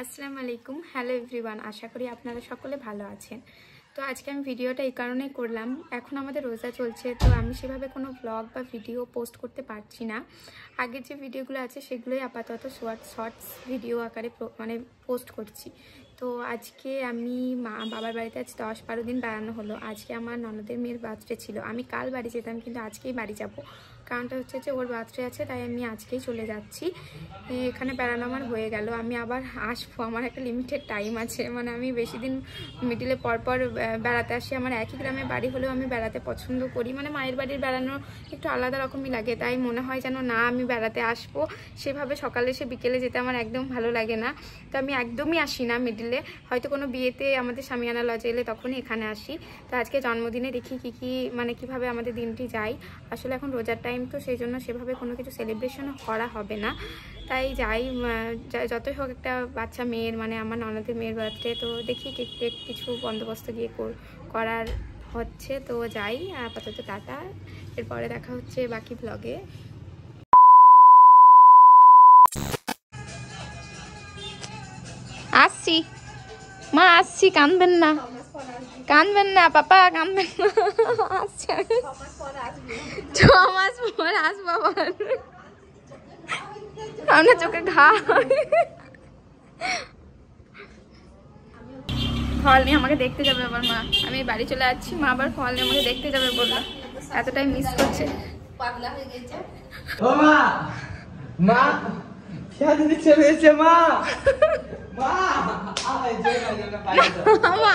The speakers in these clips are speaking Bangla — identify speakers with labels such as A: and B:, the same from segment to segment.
A: আসসালামু আলাইকুম। হ্যালো এভরিওয়ান, আশা করি আপনারা সকলে ভালো আছেন। তো আজকে আমি ভিডিওটা এই কারণেই করলাম, এখন আমাদের রোজা চলছে, তো আমি সেভাবে কোনো ব্লগ বা ভিডিও পোস্ট করতে পারছি না। আগের যে ভিডিওগুলো আছে সেগুলোই আপাতত শর্টস ভিডিও আকারে পোস্ট করছি। তো আজকে আমি বাবার বাড়িতে আজ 10-12 দিন বেড়ানো হলো। আজকে আমার ননদের মেয়ের বার্থডে ছিল। আমি কাল বাড়ি যেতাম, কিন্তু আজকেই বাড়ি যাব। কারণটা হচ্ছে যে ওর বার্থডে আছে, তাই আমি আজকেই চলে যাচ্ছি। এখানে বেড়ানো আমার হয়ে গেল, আমি আবার আসবো। আমার একটা লিমিটেড টাইম আছে, আমি বেশি দিন মিডিলে পরপর বেড়াতে আসি। আমার একই গ্রামে বাড়ি হলেও আমি বেড়াতে পছন্দ করি, মায়ের বাড়ির বেড়ানো একটু আলাদা রকমই লাগে। তাই মনে হয় যেন না, আমি বেড়াতে আসবো, সেভাবে সকালে এসে বিকেলে যেতে আমার একদম ভালো লাগে না। তো আমি একদমই আসি না মিডিলে, হয়তো কোনো বিয়েতে আমাদের সামিয়ানা লজে এলে তখনই এখানে আসি। তো আজকে জন্মদিনে দেখি কিভাবে আমাদের দিনটি যায়। আসলে এখন রোজার টাইম, তো সেই জন্য সেভাবে কোনো কিছু সেলিব্রেশনও করা হবে না। তাই যাই, যতই হোক একটা বাচ্চা মেয়ের আমার ননদের মেয়ের বার্থডে, তো দেখি কেক কিছু বন্দোবস্ত গিয়ে করার হচ্ছে। তো যাই, আপাতত টাটা, এরপরে দেখা হচ্ছে বাকি ব্লগে। আসছি মা, আসছি, কাঁদবেন না পাপা, কাঁদবেন না। আসছি, 6 মাস পর আসবো আবার। আপনার চোখে ঘা। ফল নিয়ে আমাকে দেখতে যাবে আবার মা। আমি বাড়ি চলে যাচ্ছি, মা আবার ফল নিয়ে আমাকে দেখতে যাবে বললো। এতটাই মিস করছে। পাগলা হয়ে গেছে ও মা। মা শাদি চলে এসেছে মা। মা আয় যে না পাইছো মা।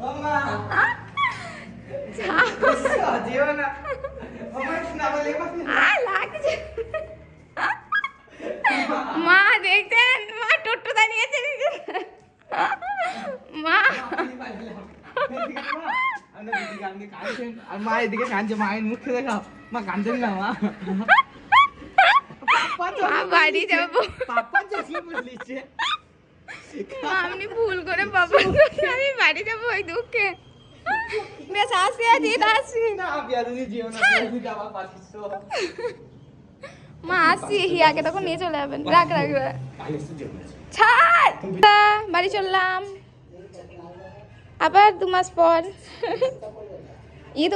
A: ও মা যা যেও না। ওমা না বলে লাগছে। মা দেখতেন, মা টোটো দাঁড়িয়েছে মা।
B: মা এদিকে কাঁদছে, মায়ের মুখে দেখাও। মা কাঁদছেন না মা।
A: বাড়ি যাবো। আমি ভুল করে বাবা, আমি বাড়ি যাবো ওই দুঃখে। বেশ আসি, মা আসছি, হিয়াকে তখন নিয়ে চলে যাবেন। রাখ ছাড়, বাড়ি চললাম আবার 2 মাস পর। ঈদ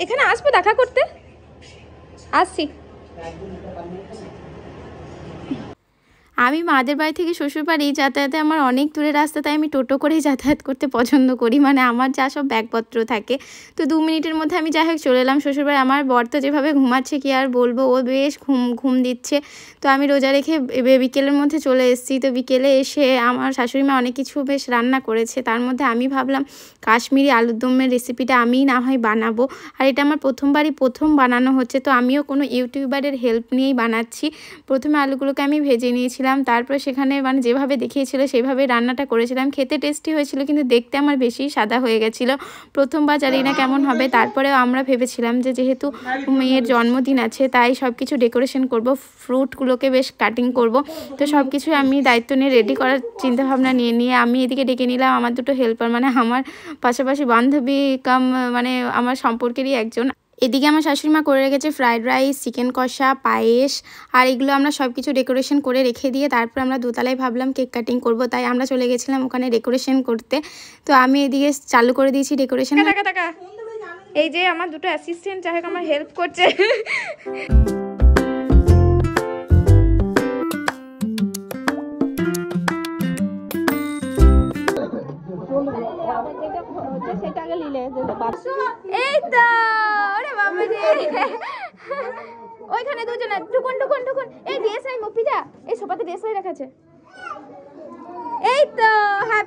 A: এখানে আসবো দেখা করতে, আসছি। আমি মাদের বাড়ি থেকে শ্বশুর বাড়ি যাতায়াতে আমার অনেক দূরের রাস্তা, তাই আমি টোটো করেই যাতায়াত করতে পছন্দ করি। আমার যা সব ব্যাগপত্র থাকে, তো 2 মিনিটের মধ্যে আমি যাই হোক চলে এলাম শ্বশুরবাড়ি। আমার বর তো যেভাবে ঘুমাচ্ছে কি আর বলবো, ও বেশ ঘুম দিচ্ছে। তো আমি রোজা রেখে বিকেলের মধ্যে চলে এসেছি। তো বিকেলে এসে আমার শাশুড়ি মা অনেক কিছু বেশ রান্না করেছে, তার মধ্যে আমি ভাবলাম কাশ্মীরি আলুর দমের রেসিপিটা আমিই না হয় বানাবো। আর এটা আমার প্রথম বানানো হচ্ছে, তো আমিও কোনো ইউটিউবারের হেল্প নিয়েই বানাচ্ছি। প্রথমে আলুগুলোকে আমি ভেজে নিয়েছিলাম, তারপরে সেখানে যেভাবে দেখিয়েছিল সেভাবে রান্নাটা করেছিলাম। খেতে টেস্টি হয়েছিল, কিন্তু দেখতে আমার বেশি সাদা হয়ে গেছিলো। প্রথমবার জানি না কেমন হবে। তারপরেও আমরা ভেবেছিলাম যে যেহেতু মেয়ের জন্মদিন আছে, তাই সব কিছু ডেকোরেশন করব, ফ্রুটগুলোকে বেশ কাটিং করব। তো সব কিছু আমি দায়িত্ব নিয়ে রেডি করার চিন্তাভাবনা নিয়ে আমি এদিকে ডেকে নিলাম আমার 2 হেল্পার, আমার পাশাপাশি বান্ধবী কাম আমার সম্পর্কেরই একজন। এদিকে আমার শাশুড়িমা করে রেখেছে ফ্রাইড রাইস, চিকেন কষা, পায়েস, আর এগুলো আমরা সব কিছু ডেকোরেশন করে রেখে দিয়ে তারপর আমরা দোতলায় ভাবলাম কেক কাটিং করব, তাই আমরা চলে গেছিলাম ওখানে ডেকোরেশন করতে। তো আমি এদিকে চালু করে দিয়েছি ডেকোরেশন। এই যে আমার 2 অ্যাসিস্ট্যান্ট যাই হোক আমার হেল্প করছে। এই তো ওরে বাবা রে, ওইখানে 2 জন টুকুন। এই ডিএসআই মফিজা, এই সোফাতে ডিএসআই রাখা আছে। এই তো আমার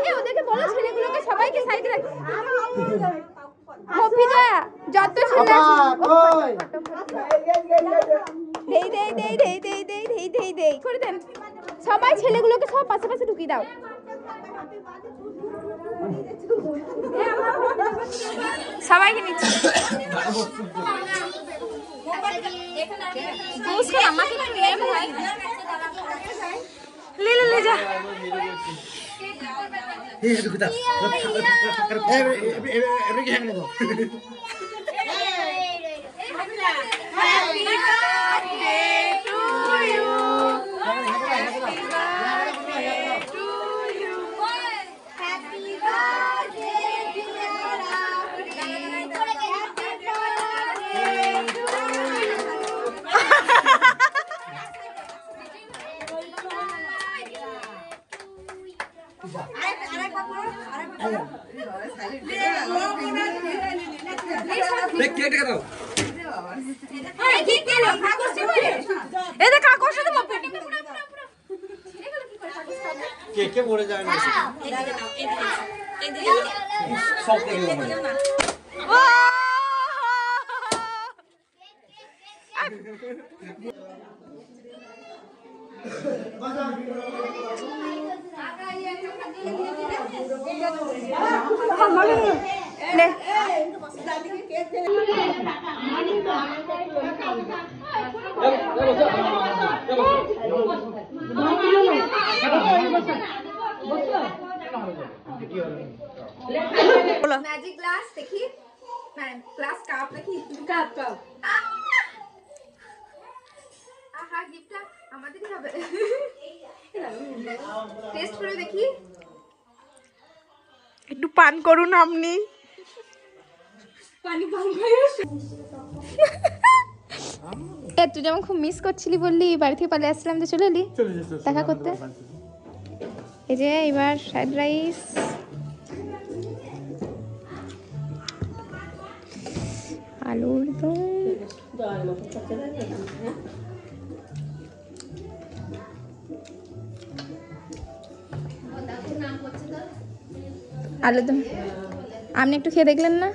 A: এই ওদেরকে বলো ছেলেগুলোকে সবাইকে সাইডে রাখ। মফিজা যত ছেলে দেই করে দেন, সবাই ছেলেগুলোকে সব পাশে ঢুকিয়ে দাও। সবাইকে নিচ্ছি। আমাকে ले जा Happy birthday to you.
C: কে পড়ে যায় না সব দেখে
A: ম্যাজিক গ্লাস দেখি, গ্লাস কাপ দেখি, কাপ আহা গিফটটা আমাদেরই হবে। টেস্ট করে দেখি,
D: একটু পান করুন আপনি।
A: পানি পান করে তুই যেমন খুব মিস করছিলি বললি, বাড়ি থেকে পালিয়ে আসছিলাম তো চলে এলি দেখা করতে। এই যে এবার ফ্রাইড রাইস, আলুর দম, আলুর দম। আপনি একটু খেয়ে দেখলেন না?